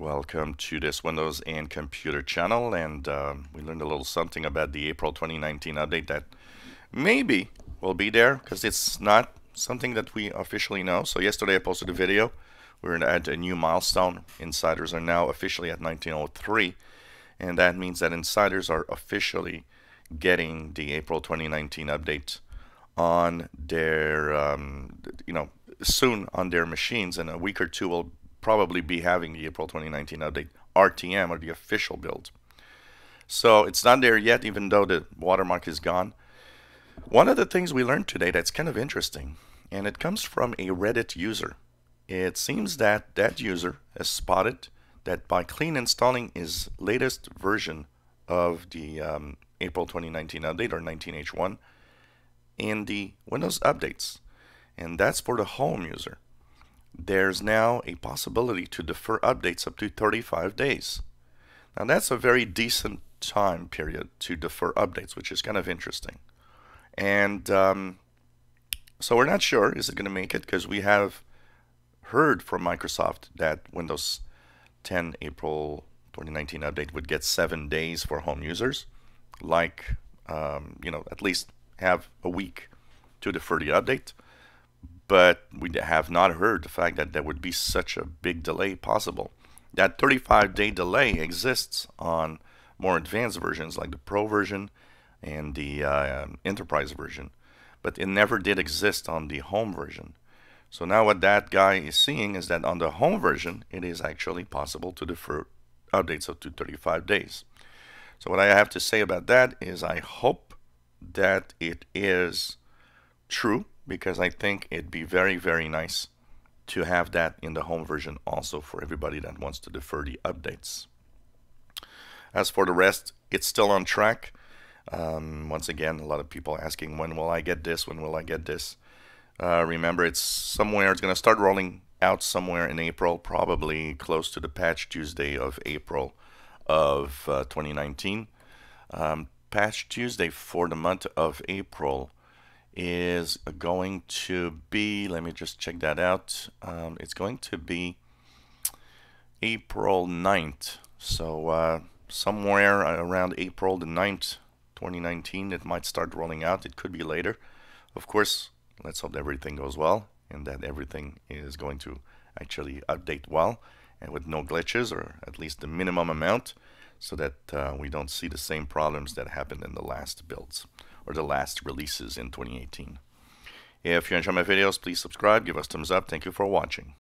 Welcome to this Windows and Computer channel, and we learned a little something about the April 2019 update that maybe will be there because it's not something that we officially know. So yesterday I posted a video. We're at a new milestone. Insiders are now officially at 1903, and that means that insiders are officially getting the April 2019 update on their, soon on their machines. In a week or two, we'll probably be having the April 2019 update RTM, or the official build. So it's not there yet, even though the watermark is gone. One of the things we learned today that's kind of interesting, and it comes from a Reddit user. It seems that that user has spotted that by clean installing his latest version of the April 2019 update, or 19H1, in the Windows updates, and that's for the home user, there's now a possibility to defer updates up to 35 days. Now that's a very decent time period to defer updates, which is kind of interesting. And so we're not sure, is it going to make it? Because we have heard from Microsoft that Windows 10 April 2019 update would get 7 days for home users, like, at least have a week to defer the update. But we have not heard the fact that there would be such a big delay possible. That 35-day delay exists on more advanced versions like the Pro version and the Enterprise version, but it never did exist on the home version. So now what that guy is seeing is that on the home version, it is actually possible to defer updates up to 35 days. So what I have to say about that is I hope that it is true, because I think it'd be very, very nice to have that in the home version also for everybody that wants to defer the updates. As for the rest, it's still on track. Once again, a lot of people asking, when will I get this? When will I get this? Remember, it's going to start rolling out somewhere in April, probably close to the Patch Tuesday of April of 2019. Patch Tuesday for the month of April is going to be, let me just check that out, it's going to be April 9th. So somewhere around April the 9th, 2019, it might start rolling out. It could be later. Of course, let's hope that everything goes well and that everything is going to actually update well and with no glitches, or at least the minimum amount, so that we don't see the same problems that happened in the last builds or the last releases in 2018. If you enjoy my videos, please subscribe, give us thumbs up. Thank you for watching.